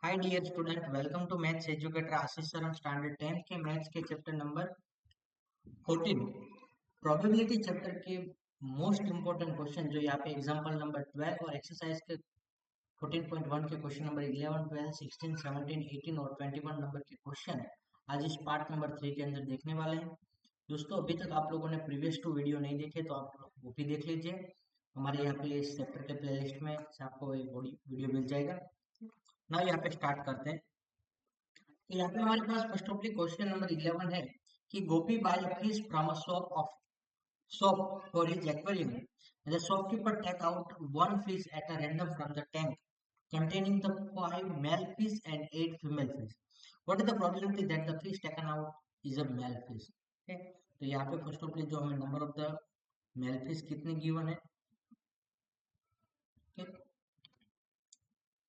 Hi dear student, welcome to maths educator Ashish sir. हम standard 10th के maths के chapter number 14 probability chapter के most important question जो यहाँ पे एग्जांपल नंबर 12 और एक्सरसाइज के 14.1 के क्वेश्चन नंबर 11, 12, 16, 17, 18 और 21 नंबर के क्वेश्चन है आज इस पार्ट नंबर 3 के अंदर देखने वाले हैं। दोस्तों, अभी तक आप लोगों ने प्रीवियस 2 वीडियो नहीं देखे तो आप लोग वो भी देख लीजिए। हमारे यहाँ पे इस चैप्टर के प्लेलिस्ट में से आपको एक वीडियो मिल जाएगा ना। यहाँ पे स्टार्ट करते हैं। तो यहाँ पे हमारे पास फर्स्ट ऑफ क्वेश्चन नंबर 11 है कि Gopi buy a fish from a shop for his aquarium. The shopkeeper take out one fish at a random from the tank containing the 5 male fish and 8 female fish. What is the probability that the fish taken out is a male fish? Okay, तो यहाँ पे first of जो हमें number of the male fish कितने given है।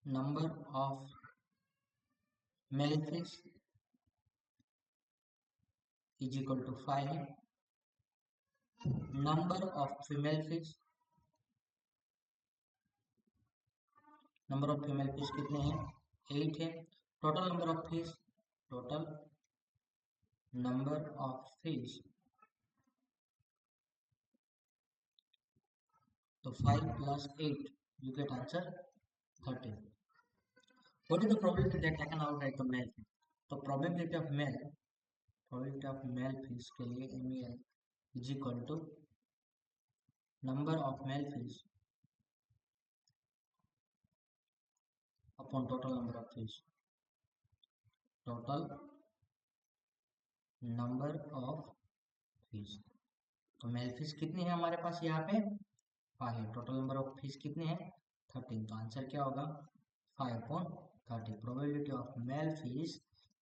Number of male fish is equal to 5 है। Number of female fish कितने हैं? 8 है। टोटल नंबर ऑफ फिश तो 5 plus 8 you get answer 13. What is the probability that taken out at the male fish? तो probability of male fish के लिए MEL is equal to number of male fish upon total number of fish. Total number of fish. तो mail fish कितनी है हमारे पास यहाँ पे? 5 है। टोटल नंबर ऑफ फिश कितने हैं? 13। तो आंसर क्या होगा? 5/30। Probability of male fish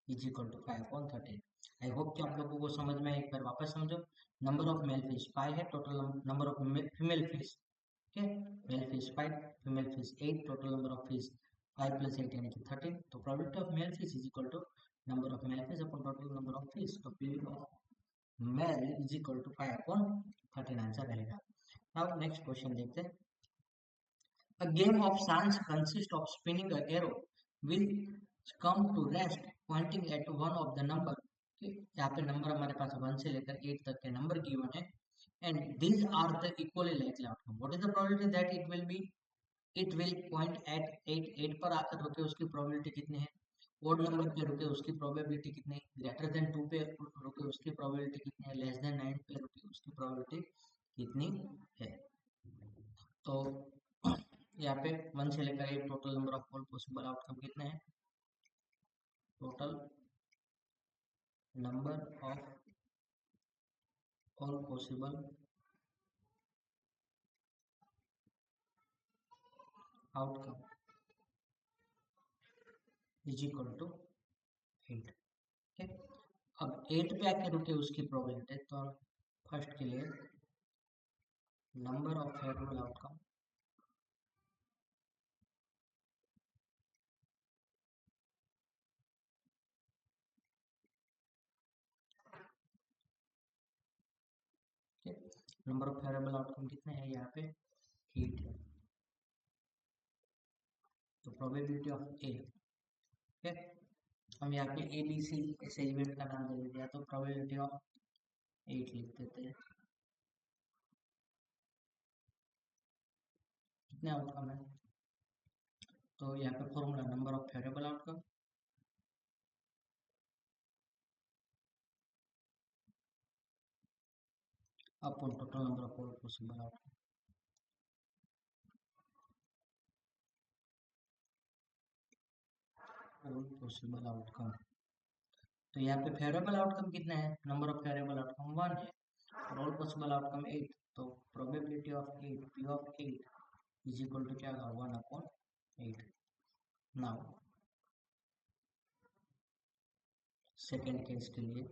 is equal to 5/13। I hope कि आप लोगों को समझ में। एक बार वापस समझो। नंबर ऑफ मेल फिश 5 है। Total number of female fish, okay, male fish 5, female fish 8, total number of fish 5 plus 8 यानी कि 13। तो probability of male fish is equal to number of male fish upon total number of fish. तो probability of male is equal to 5/13 answer रहेगा। अब next question देखते हैं। A game of chance consists of spinning a arrow will come to rest pointing at one of the number. यहाँ पे number हमारे पास 1 से लेकर 8 तक के नंबर गिवन है and these are the equally likely outcome. What is the probability that it will point at 8? 8 पर आकर रुके उसकी probability कितनी है? ओड नंबर पे रुके उसकी प्रोबेबिलिटी कितनी है? ग्रेटर देन 2 पे रुके उसकी प्रोबेबिलिटी कितनी है? लेस देन 9 पे रुके उसकी प्रोबेबिलिटी कितनी है? तो यहाँ पे 1 से लेकर 8 total number of all possible outcome कितने हैं? Total number of all possible outcome is equal to 8। ठीक, अब 8 पे आके रुके उसकी प्रोबेबिलिटी, तो फर्स्ट के लिए number of favourable outcome number of favourable outcome कितने हैं? यहाँ पे 8 है। तो प्रोबेबिलिटी ऑफ ए, ठीक, हम यहाँ पे ए बी सी ऐसे इवेंट का नाम दे देते हैं, तो प्रोबेबिलिटी ऑफ 8 लिख देते हैं। कितने आउटकम है? तो यहाँ पे formula number of favourable outcome upon total number of all possible outcome. All possible outcome, तो यहाँ पे फेवरेबल आउटकम कितने हैं? नंबर ऑफ फेवरेबल आउटकम 1 है और ऑल पॉसिबल आउटकम 8। तो probability of 8 P of 8 is equal to क्या होगा? 1/8। नाउ सेकेंड केस के लिए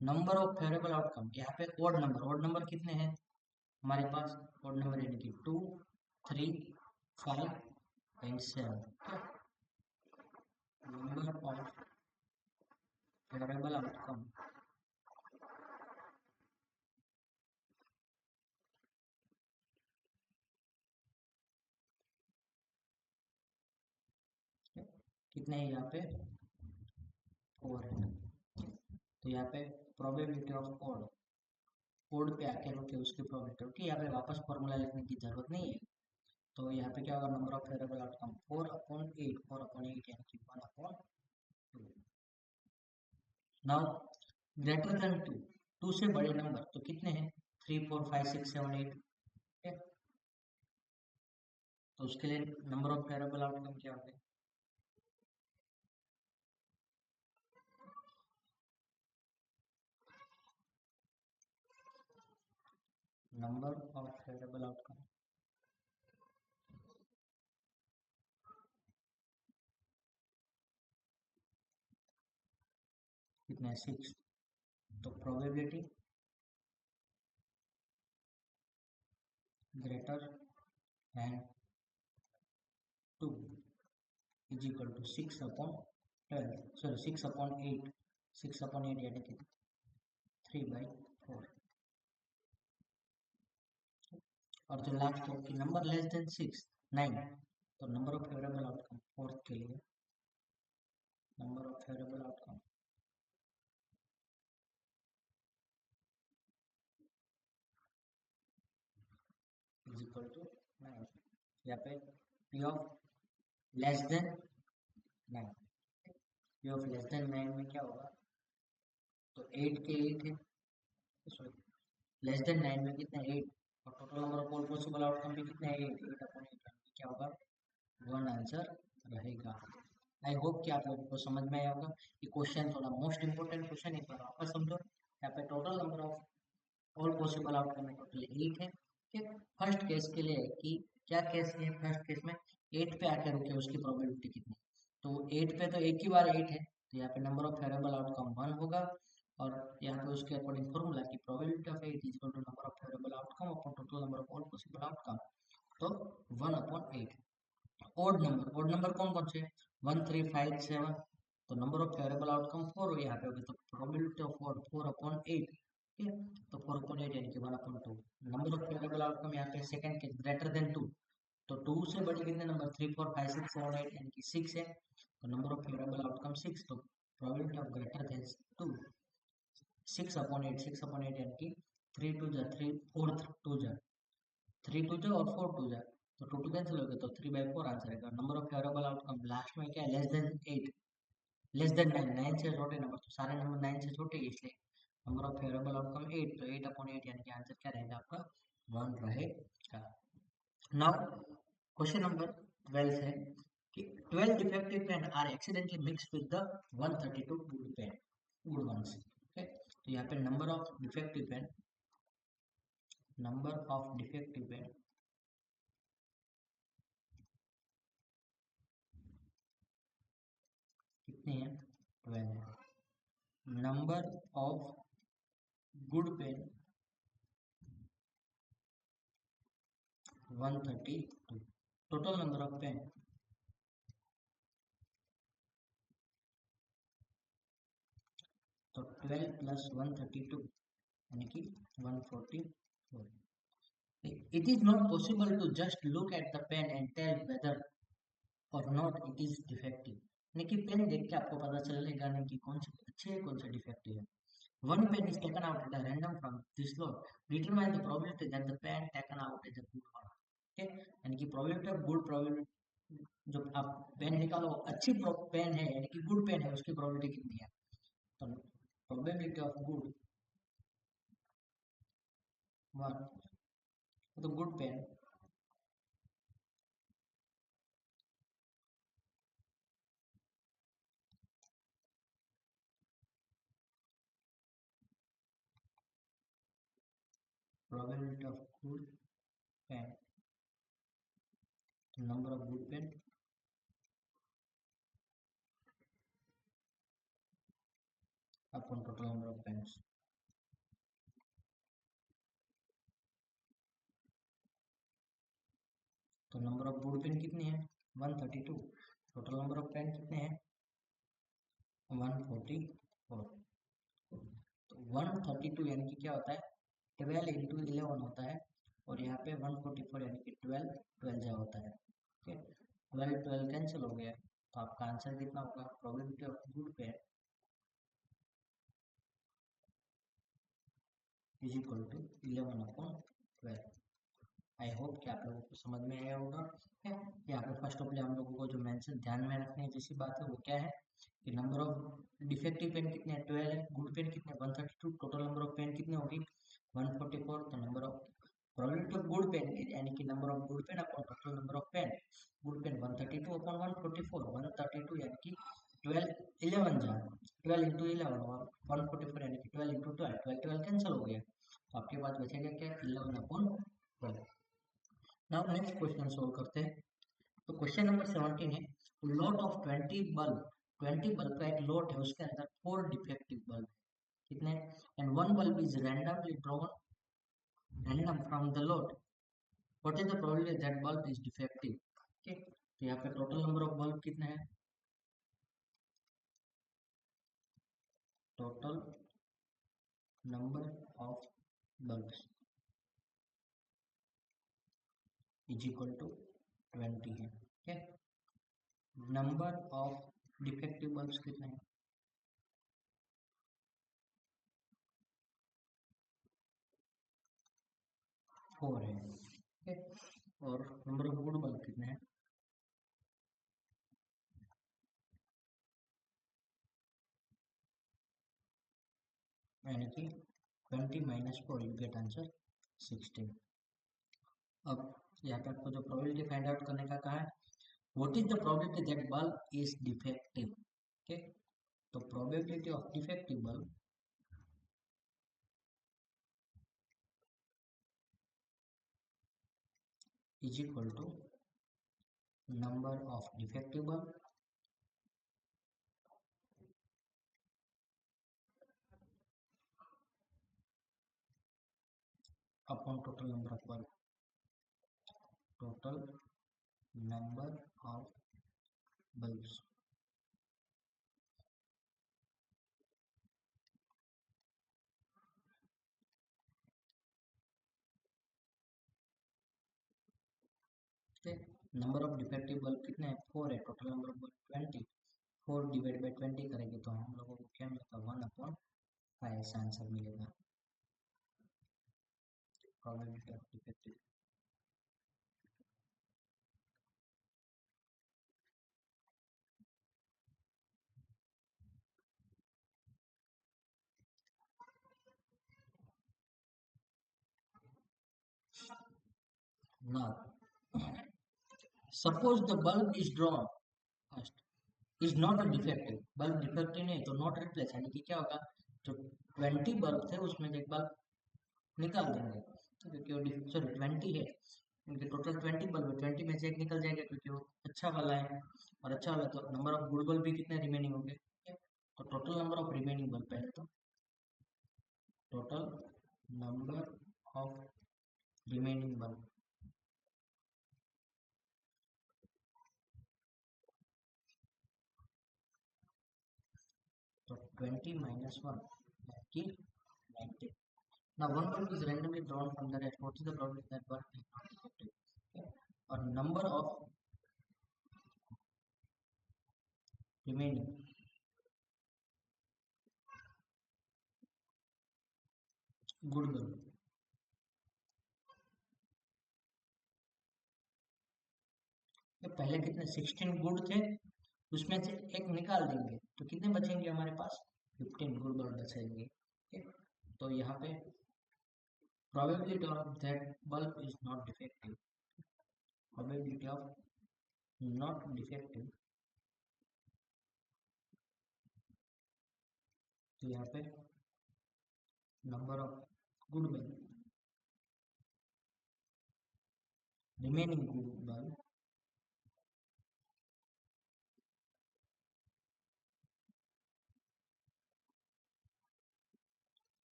नंबर ऑफ फेवरेबल आउटकम, यहाँ पे ओड नंबर कितने हैं हमारे पास? ओड नंबर यानी कि 2, 3, 5 and 7। Number of favourable outcome कितने हैं यहाँ पे 4 है। तो यहाँ पे प्रोबेबिलिटी ऑफ ओड पे आके रुके उसकी प्रोबेबिलिटी होती है। यहाँ पे वापस फॉर्मूला लिखने की जरूरत नहीं है। तो यहाँ पे क्या होगा, नंबर ऑफ फेवरेबल आउटकम 4/8, 4/8 यानी कि 1/2। नाउ ग्रेटर देन 2, 2 से बड़े नंबर तो कितने हैं 3 4 5 6 7 8। तो उसके लिए नंबर ऑफ फेवरेबल आउटकम क्या होंगे, नंबर ऑफ फेवरेबल आउटकम कितना है 6। तो probability greater than 2 is equal to 6/12, sorry 6/8, 6/8 यानी कि 3/4। और जो लास्ट है कि नंबर लेस देन 6 9, तो number of favourable outcome fourth के लिए number of favourable outcome is equal to 9। यहाँ पे P of less than 9, P of less than 9 में क्या होगा, तो 8 के 8 है, सॉरी लेस देन 9 में कितना है 8, और total number of all possible outcome भी कितना है 8/8, क्या होगा 1 आंसर रहेगा। आई होप कि आप लोगों को समझ में आया होगा। ये क्वेश्चन थोड़ा मोस्ट इंपोर्टेंट क्वेश्चन, एक बार वापस समझो। यहाँ पे total number of all possible outcome में टोटल 8 है। ठीक, फर्स्ट केस के लिए कि क्या केस है, फर्स्ट केस में 8 पे आके रुके उसकी प्रोबेबिलिटी कितनी, तो 8 पे तो एक ही बार 8 है, तो यहाँ पे नंबर ऑफ फेवरेबल आउटकम 1 होगा। और यहाँ पे उसके अकॉर्डिंग फॉर्मूला की probability of 8 is equal to number of favourable outcome upon total number of all possible outcome, तो 1/8। ओड नंबर कौन कौन से 1 3 5 7, तो नंबर ऑफ फेवरेबल आउटकम 4 यहाँ पे होगी, तो प्रोबेबिलिटी ऑफ 4/8, ठीक है। तो 4/8 यानी कि 1/2। नंबर ऑफ फेवरेबल आउटकम यहाँ पे सेकंड के ग्रेटर देन 2, तो 2 से बड़े कितने नंबर 3 4 5 6 7 8 यानी कि 6 है, तो नंबर ऑफ फेवरेबल आउटकम 6, तो प्रोबेबिलिटी ऑफ ग्रेटर देन 2 6/8, 6/8 यानी कि 3 2 जा 3 4 2 जा 3 2 जा और 4 2 जा, तो 2 2 कैंसिल हो गया, तो 3/4 आंसर है। Number of favourable outcome last में क्या है, लेस देन 8, लेस देन 9, 9 से छोटे नंबर, तो सारे नंबर 9 से छोटे हैं, इसलिए नंबर ऑफ फेवरेबल आउटकम 8, तो 8/8 यानी कि आंसर क्या रहेगा आपका 1 रहेगा। नाउ क्वेश्चन नंबर 12 है कि 12 defective pen are accidentally mixed with the 132 good pen, good ones. Okay, तो यहाँ पे number of defective pen, number of defective pen कितने हैं 12 है। Number of good pen 132, total number of pen तो 12 plus 132 यानी कि 144। It is not possible to just look at the pen and tell whether or not it is defective, यानी कि pen देख के आपको पता चलेगा नहीं कि कौन से अच्छे है कौन से डिफेक्टिव है। One pen is taken out at a random from this lot. Determine the probability that the pen taken out is a good one. ठीक है, यानी कि probability of good probability, जो आप पेन निकालो अच्छी पेन है यानी कि गुड पेन है, उसकी probability कितनी है, तो probability of good one, तो good pen probability of good pen, number of good pen upon total number of pens। तो नंबर ऑफ गुड पेन कितनी है 132, टोटल नंबर ऑफ पेन कितने हैं 144। तो 132 यानी कि क्या होता है 12 इंटू 11 होता है, और यहाँ पे 144 यानी कि 12 12 जा होता है। ठीक है, 12 12 कैंसिल हो गया, तो आपका आंसर कितना होगा, probability of good pen is equal to 11/12। I hope कि आप लोगों को समझ में आया होगा। यहाँ पे फर्स्ट ऑफ हम लोगों को जो मेंशन ध्यान में रखने जैसी बात है वो क्या है कि नंबर ऑफ डिफेक्टिव पेन कितने हैं, 12 है, गुड पेन कितने 132, टोटल नंबर ऑफ पेन कितने होगी 144। तो number of probability of good pen यानी कि number of good pen upon total number of pen, good pen 132 upon 144, 132 यानी कि 12 11 जा 12 इंटू 11 और 144 यानी कि 12 इंटू 12, 12 12 कैंसिल हो गया, तो आपके पास बचेगा क्या 11 upon 12। Now next question solve करते हैं। तो क्वेश्चन नंबर 17 है, लॉट ऑफ 20 बल्ब का एक लॉट है, उसके अंदर 4 डिफेक्टिव बल्ब कितने, and one bulb is randomly drawn random from the lot, what is the probability that bulb is defective? Okay, तो यहाँ पे टोटल नंबर ऑफ बल्ब कितने हैं, total number of bulbs is equal to 20 है। ठीक है, number of defective bulbs कितने हैं, 4 है। ठीक है, और नंबर ऑफ गुड बल्ब कितने हैं, यानी कि 20 माइनस 4 यू गेट आंसर 16। अब यहाँ पे आपको जो प्रोबेबिलिटी फाइंड आउट करने का कहा है, what is the probability that bulb is defective. Okay, तो probability of defective bulb is equal to number of defective bulb upon total number of bulb, total number of bulbs। Number of defective bulb कितने हैं, 4 है, total number of bulb 20, 4 divide by 20 करेंगे तो हम लोगों को क्या मिलेगा 1/5 ऐसा आंसर मिलेगा probability of defective. Now suppose the bulb is drawn first is not a defective, bulb defective नहीं तो नॉट रिप्लेस, यानी कि क्या होगा, जो 20 बल्ब थे उसमें से एक बल्ब निकाल देंगे क्योंकि वो सॉरी 20 है, इनके टोटल 20 बल्ब है, 20 में से एक निकल जाएगा क्योंकि वो अच्छा वाला है, और अच्छा वाला तो नंबर ऑफ गुड बल्ब भी कितने रिमेनिंग होंगे, तो total number of remaining bulb पहले तो total number of remaining bulb तो 20 माइनस 1 कि 90। Now one bulb is randomly drawn from the rest. What is the probability that bulb is not defective? Okay. Or number of remaining good bulb, तो पहले कितने 16 good थे, उसमें से एक निकाल देंगे तो कितने बचेंगे हमारे पास 15 गुड बल्ब बचेंगे। तो यहाँ पे probability of that bulb is not defective, probability of not defective, तो यहाँ पे number of good bulb remaining good bulb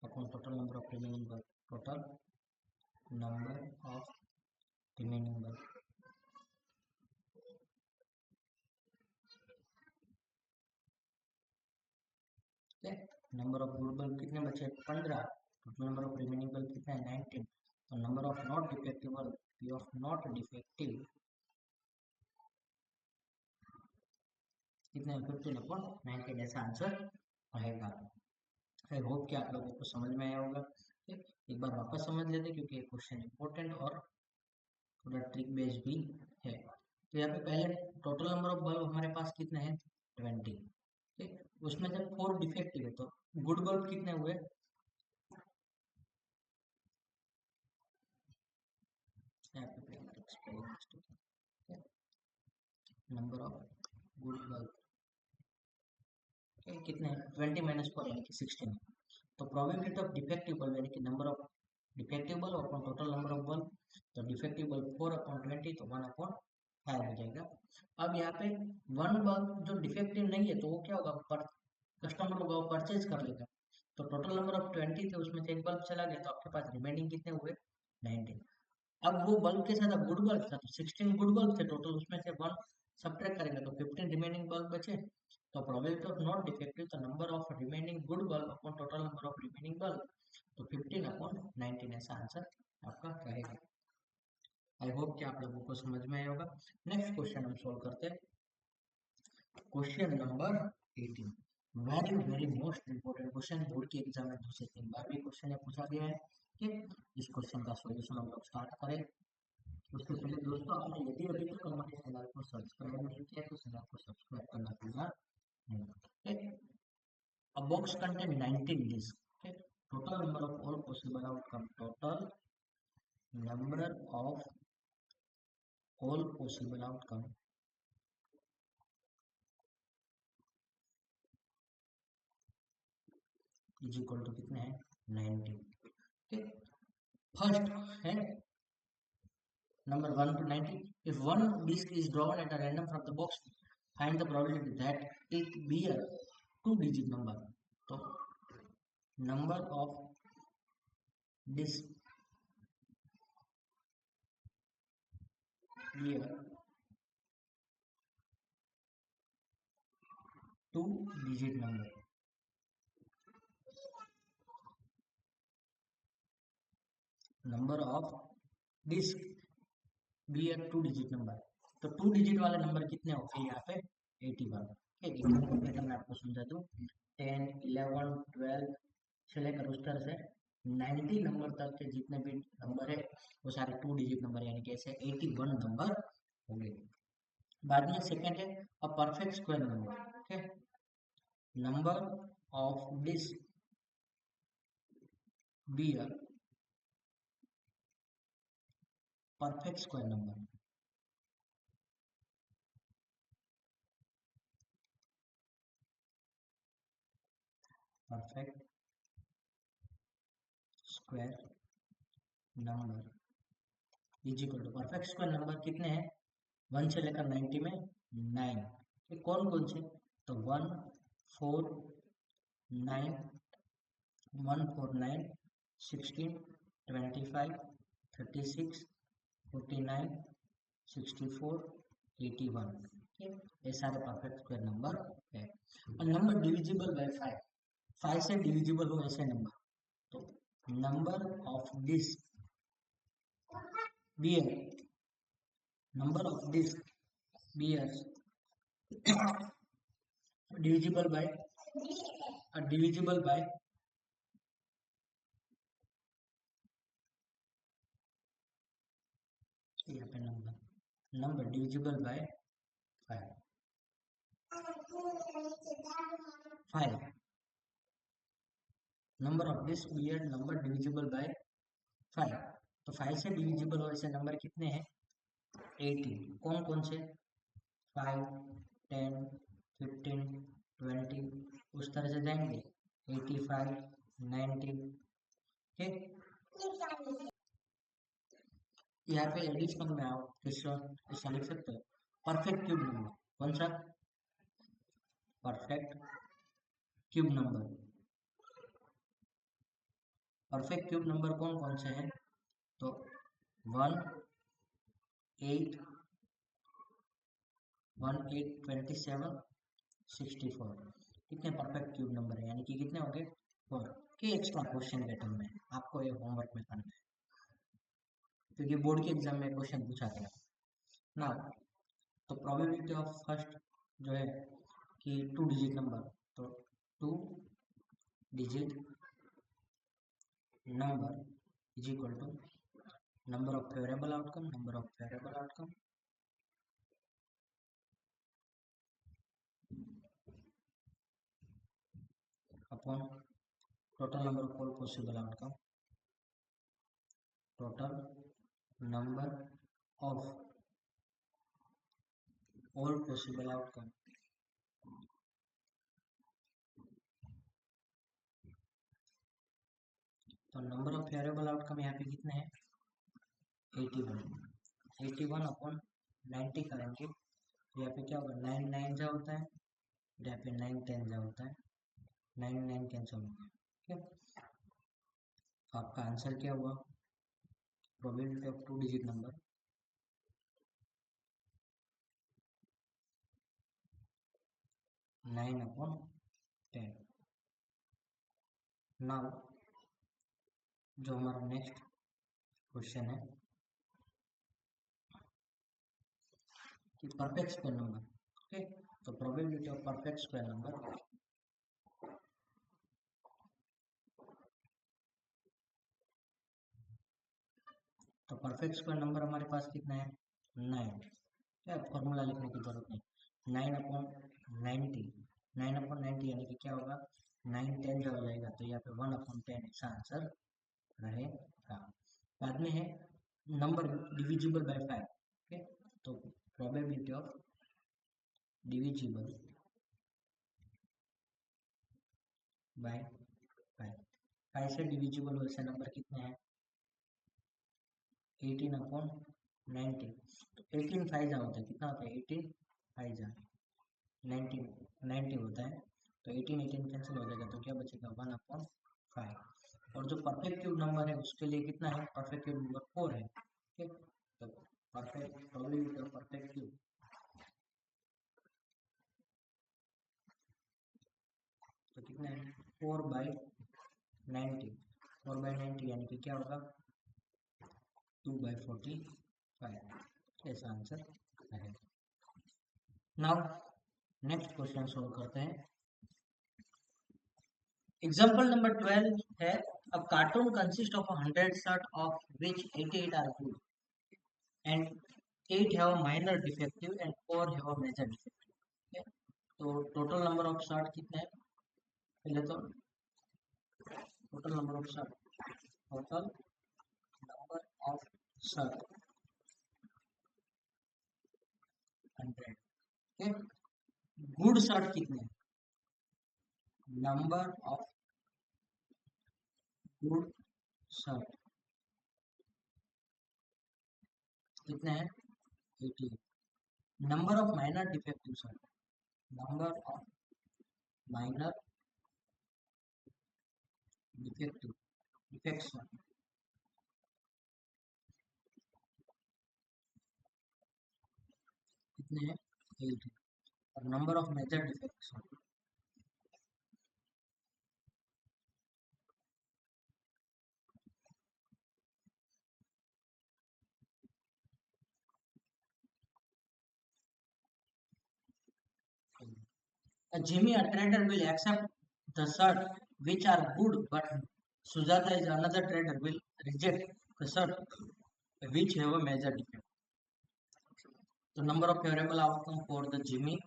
upon total number of remaining bulb, total number of remaining bulb. Number of good bulb कितने बचे 15, total number of remaining bulb कितना है 19, तो number of not defective bulb P of not defective कितने 15/19 ऐसा answer रहेगा। आई hope कि आप लोगों को समझ में आया होगा। एक बार वापस समझ लेते क्योंकि ये क्वेश्चन इंपॉर्टेंट और थोड़ा ट्रिक बेस्ड भी है। तो यहाँ पे पहले टोटल नंबर ऑफ बल्ब हमारे पास कितने हैं 20। ठीक, उसमें जब 4 डिफेक्टिव है तो गुड बल्ब कितने हुए, नंबर ऑफ गुड बल्ब कितने 20 - 4 यानी कि 16। तो प्रोबेबिलिटी ऑफ डिफेक्टिव बल्ब यानी कि number of defective bulb upon total number of bulb, तो डिफेक्टिव बल्ब 4/20 तो 1/5 हो जाएगा। अब यहाँ पे वन बल्ब जो डिफेक्टिव नहीं है तो वो क्या होगा, पर कस्टमर होगा वो परचेज कर लेगा। तो टोटल नंबर ऑफ 20 थे, उसमें से एक बल्ब चला गया तो आपके पास रिमेनिंग कितने हुए 19। अब वो बल्ब के साथ अब गुड बल्ब था तो 16 गुड बल्ब थे टोटल, उसमें से 1 सब्ट्रैक्ट करेंगे तो 15 रिमेनिंग बल्ब बचे। तो प्रोबेबिलिटी ऑफ नॉट डिफेक्टिव तो number of remaining good bulb upon total number of remaining bulb, तो 15/19 ऐसा आंसर आपका रहेगा। आई होप कि आप लोगों को समझ में आया होगा। नेक्स्ट क्वेश्चन हम सोल्व करते हैं। Question number 18, very very most important question, board के एग्जाम में 2 से 3 बार भी क्वेश्चन पूछा गया है। ठीक, इस क्वेश्चन का सॉल्यूशन हम लोग स्टार्ट करें। उससे पहले दोस्तों आपने यदि अभी तक हमारे चैनल को सब्सक्राइब नहीं किया तो चैनल को सब्सक्राइब करना भूलना नहीं। A box contain 19 discs. Okay. Total number of all possible outcome. Total number of all possible outcome is equal to कितने हैं 19। okay. फर्स्ट है number 1 to 19. If one disc is drawn at a random from the box, find the probability that it be a 2-digit number. तो number of disc be a 2-digit number. Number of disc be a 2-digit number. तो 2 digit वाले number कितने होते हैं यहाँ पे 81। ठीक है, मैं आपको समझा दूँ 10, 11, 12 से लेकर उस तरह से 90 नंबर तक के जितने भी नंबर है वो सारे 2 डिजिट नंबर, यानी कि ऐसे 81 नंबर होंगे। बाद में सेकंड है अ परफेक्ट स्क्वायर नंबर। ठीक है, number of this be a perfect square number. Perfect square number is equal to perfect square number कितने हैं 1 से लेकर 90 में 9। ये कौन कौन से, तो 1 4 9 1 4 9 16 25 36 49 64 81। ये सारे परफेक्ट स्क्वायर नंबर है। और नंबर डिविजिबल बाय 5, 5 से डिविजिबल हो ऐसे नंबर, तो number of this bear, number of this bears divisible by divisible by यहाँ पे number divisible by 5 number of this weird number divisible by 5। तो 5 से डिविजिबल हो ऐसे नंबर कितने हैं 18। कौन कौन से 5 10 15 20 उस तरह से जाएंगे 85 90। ठीक, यहाँ पे एडिशनल में आओ किसका लिख सकते हो परफेक्ट क्यूब नंबर। कौन सा perfect cube number, perfect cube number कौन कौन से हैं, तो 1 8 1 8 27 64। कितने परफेक्ट क्यूब नंबर है, यानी कि कितने हो गए 4 के एक्स्ट्रा क्वेश्चन के टर्म में आपको ये होमवर्क में करना है क्योंकि बोर्ड के एग्जाम में क्वेश्चन पूछा गया ना। तो प्रोबेबिलिटी ऑफ फर्स्ट जो है कि 2 डिजिट नंबर, तो 2 digit number is equal to number of favourable outcome upon total number of all possible outcome, total number of all possible outcome. तो नंबर ऑफ फेवरेबल आउटकम यहाँ पे कितने हैं 81 upon 90 करेंगे तो यहाँ पे क्या होगा 9 9 जा होता है, यहाँ पे 9 10 जा होता है, 9 9 कैंसिल हो गया। ठीक है, तो आपका आंसर क्या हुआ, probability of 2 digit number 9 upon 10। Now जो हमारा नेक्स्ट क्वेश्चन है कि परफेक्ट स्क्वायर नंबर। ओके, तो probability of perfect square number, तो परफेक्ट स्क्वायर नंबर हमारे पास कितना है 9। क्या फॉर्मूला लिखने की जरूरत नहीं, 9 अपॉन 90, 9 अपॉन 90 यानी कि क्या होगा 9 10 जो हो जाएगा, तो यहाँ पे 1 अपॉन 10 इसका आंसर रहेगा। बाद में है नंबर डिविजिबल बाय 5। ओके, तो प्रोबेबिलिटी ऑफ डिविजिबल बाय 5, 5 से डिविजिबल वैसे नंबर कितने हैं 18 अपॉन 90, तो 18 5 जा होता है, कितना होता है 18 5 जा 90 90 होता है, तो 18 18 कैंसिल हो जाएगा, तो क्या बचेगा 1 अपॉन 5। और जो परफेक्ट क्यूब नंबर है उसके लिए कितना है परफेक्ट क्यूब नंबर 4 है। ठीक, तो perfect probability of perfect cube, तो कितना है 4/90, 4/90 यानी कि क्या होगा 2/45, ऐसा आंसर है। नाउ नेक्स्ट क्वेश्चन सोल्व करते हैं। एग्जाम्पल नंबर 12 है, a cartoon consists of 100 shot of which 88 are good and 8 have a minor defective and 4 have a major defective। okay? तो टोटल नंबर ऑफ शॉट कितने हैं, पहले तो total number of shot, total number of shot 100। Okay, good shot कितने हैं, number of good shot कितने हैं 88। Number of minor defective shot, number of minor defective defect shot कितने हैं 8, और number of major defect shot, a Jimmy a trader will accept the shirt which are good, but Sujata is another trader will reject the shirt which have a major defect। The number of favorable outcome for the Jimmy,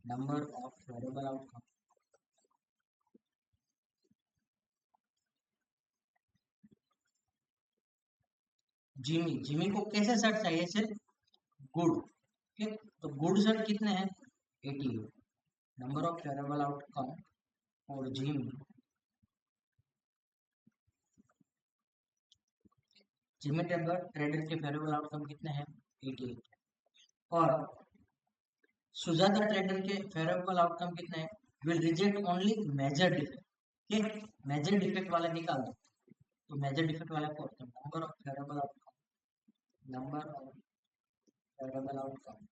number of favorable outcome Jimmy, Jimmy को कैसे shirt चाहिए सिर्फ good. ठीक, तो good shirt कितने हैं 88। Number of favourable outcome और Jimmy, Jimmy trader के फेवरेबल आउटकम कितने हैं 88, और सुजाता ट्रेडर के फेवरेबल आउटकम कितने हैं, will reject only major defect. ठीक, मेजर डिफेक्ट वाले निकाल दो, तो मेजर डिफेक्ट वाले को number of favourable outcome, number of favourable outcome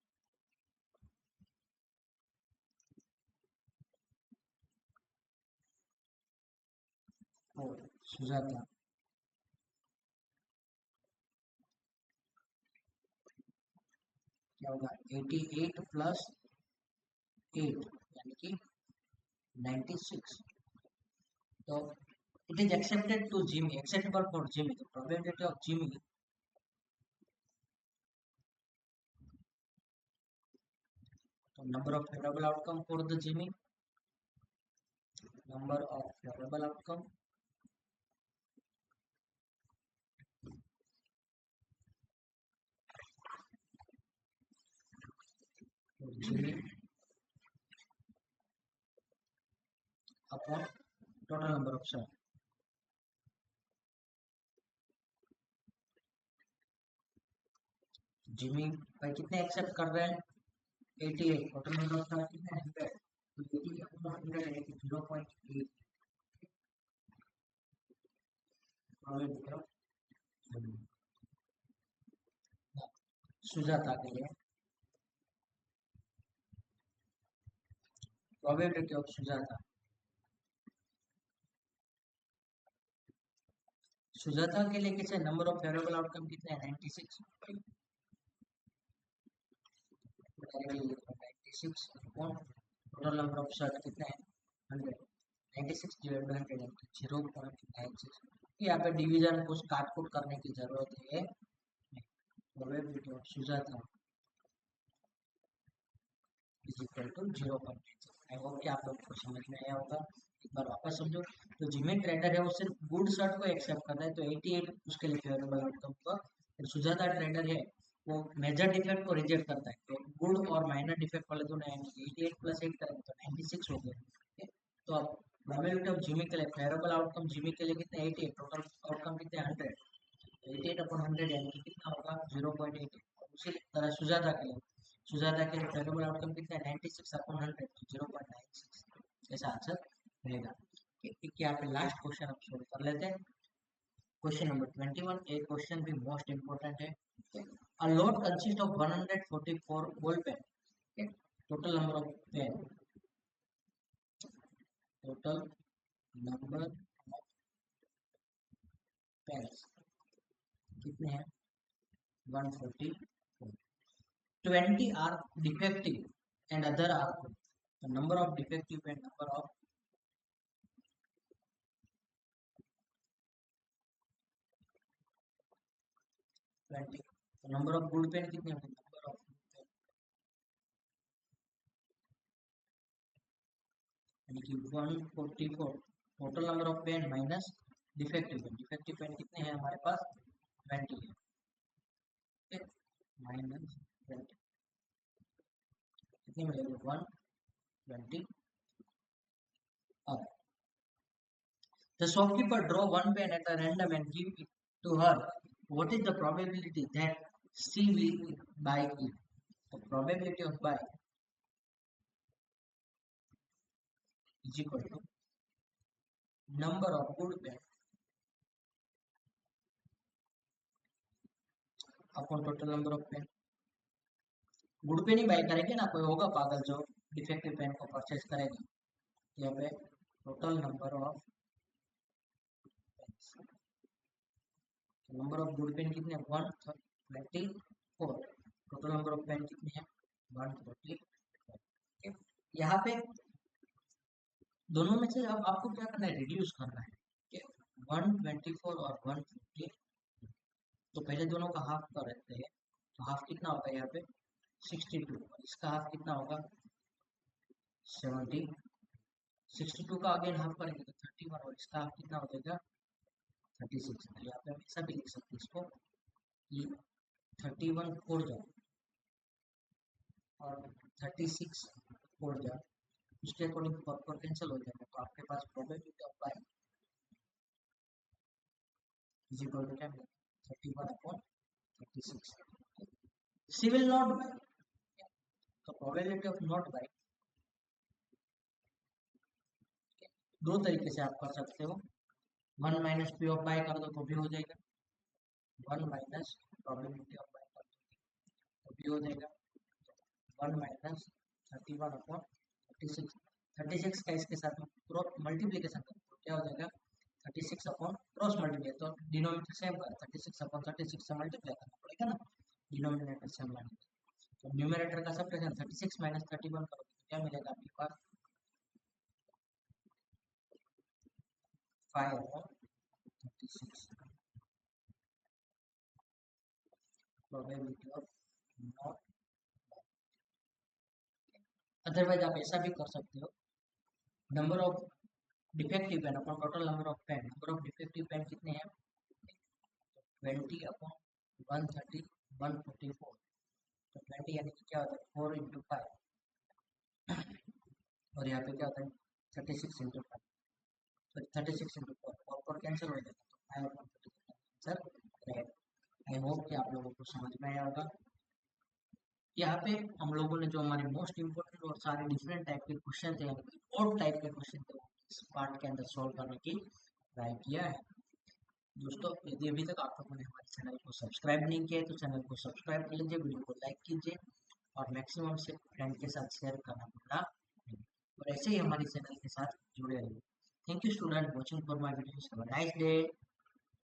और सुजाता क्या होगा 88 प्लस 8 यानी कि 96. तो it is accepted to Jimmy, acceptable for Jimmy. The probability of Jimmy, so number of favorable outcome for the Jimmy, number of favorable outcome for Jimmy upon total number of shot. Jimmy भाई कितने accept कर रहे हैं 88, total number of shot कितने 100, तो 80 upon 100 यानी कि 0.8 सुजाता के लिए प्रोबेबिलिटी ऑफ सुजाता, सुजाता के लिए कितने नंबर ऑफ फेवरेबल आउटकम कितने हैं 96, 96 upon total number of shot कितने हैं 100, 96 डिवाइड बाय 100 यानी 0.96. यहाँ पे डिवीजन कुछ काट-कूट करने की जरूरत है. Probability of Sujata is equal to 0.96. I hope कि आप लोगों को समझ में आया होगा. एक बार वापस समझो. तो जिमी ट्रेडर है वो सिर्फ गुड शॉट को एक्सेप्ट करता है, तो 88 उसके लिए फेवरेबल आउटकम होगा. और सुजाता ट्रेडर है वो मेजर डिफेक्ट को रिजेक्ट करता है, तो गुड और माइनर डिफेक्ट वाले दोनों आएंगे. 88 प्लस 8 करेंगे तो 96 हो गया. ठीक है, तो अब प्रोबेबिलिटी ऑफ जिमी के लिए फेवरेबल आउटकम जिमी के लिए कितने 88, टोटल आउटकम कितने 100, 88 अपॉन 100 यानी कि कितना होगा 0.8. उसी तरह सुजाता के लिए, सुजाता के लिए फेवरेबल आउटकम कितना है 96 अपॉन 100 तो 0.96. ऐसा आंसर रहेगा. यहाँ पे लास्ट क्वेश्चन आप सोल्व कर लेते हैं. Question number 21. एक क्वेश्चन भी मोस्ट इंपोर्टेंट है. A load consist of 144 ball pen. Total number of pen, total number of pens कितने हैं 144. 20 are defective and other are good. The number of defective and number of 20. The number of good pen कितने होंगे number of यानी कि 144. Total number of pen minus defective pen. Defective pen कितने हैं हमारे पास 20 है. माइनस 20 कितने मिलेंगे 120. अब the shopkeeper draw one pen at a random and give it to her. What is the probability that she will buy it? The probability of buy is equal to number of good pen upon total number of pen. Good pen ही buy करेंगे ना, कोई होगा पागल जो defective pen को purchase करेगा. यहाँ पे total number of number of good pen कितने 124. टोटल नंबर ऑफ पेन कितने हैं 144. यहाँ पे दोनों में से अब आपको क्या करना है रिड्यूस करना है. 124 और 150. तो पहले दोनों का हाफ कर रखते हैं. तो हाफ कितना होगा यहाँ पे 62. इसका हाफ कितना होगा 70. 62 का अगेन हाफ करेंगे तो 31 और इसका हाफ कितना हो जाएगा 36. तो यहाँ पे हम ऐसा भी लिख सकते हैं इसको कि 31 फोड़ जाओ और 36 फोड़ जाओ, उसके अकॉर्डिंग पर कैंसिल हो जाएगा. तो आपके पास probability of buy is equal to क्या मिलेगा 31 upon 36. C will not buy, तो प्रोबेबिलिटी ऑफ नॉट बाय दो तरीके से आप कर सकते हो. 1 माइनस पी ऑफ बाय कर दो तो भी हो जाएगा. 1 माइनस प्रोबेबिलिटी ऑफ बाय कर दो तो भी हो जाएगा. 1 माइनस 31 अपॉन 36. 36 का इसके साथ मल्टीप्लीकेशन करो तो क्या हो जाएगा 36 अपॉन क्रॉस मल्टीप्लाई. तो डिनोमिनेटर सेम कर 36 अपॉन 36 से मल्टीप्लाई करना पड़ेगा ना, डिनोमिनेटर सेम लाने. तो न्यूमरेटर का सब्ट्रैक्शन 36 माइनस 31 करोगे तो क्या मिलेगा आपके पास 5/36 प्रोबेबिलिटी ऑफ नॉट। अदरवाइज आप ऐसा भी कर सकते हो, number of defective pen upon total number of pen. Number of defective pen कितने हैं 20 अपॉन 130 144, तो 20 यानी कि क्या होता है 4 इंटू 5, और यहाँ पे क्या होता है 36 इंटू 5, तो 36 इंटू 4 कैंसिल हो जाएगा, तो 5/36 आंसर रहेगा। आई होप कि आप लोगों को समझ में आया होगा। यहाँ पे हम लोगों ने जो हमारे मोस्ट इम्पोर्टेंट और सारे डिफरेंट टाइप के क्वेश्चन थे, और टाइप के क्वेश्चन थे, इस पार्ट के अंदर सॉल्व करने की ट्राई किया है। दोस्तों यदि अभी तक आप लोगों ने हमारे चैनल को सब्सक्राइब नहीं किया है तो चैनल को सब्सक्राइब कर लीजिए, वीडियो को लाइक कीजिए और मैक्सिमम से फ्रेंड के साथ शेयर करना भूलना नहीं। और ऐसे ही हमारे चैनल के साथ जुड़े रहिए। Thank you student watching for my videos. Have a nice day.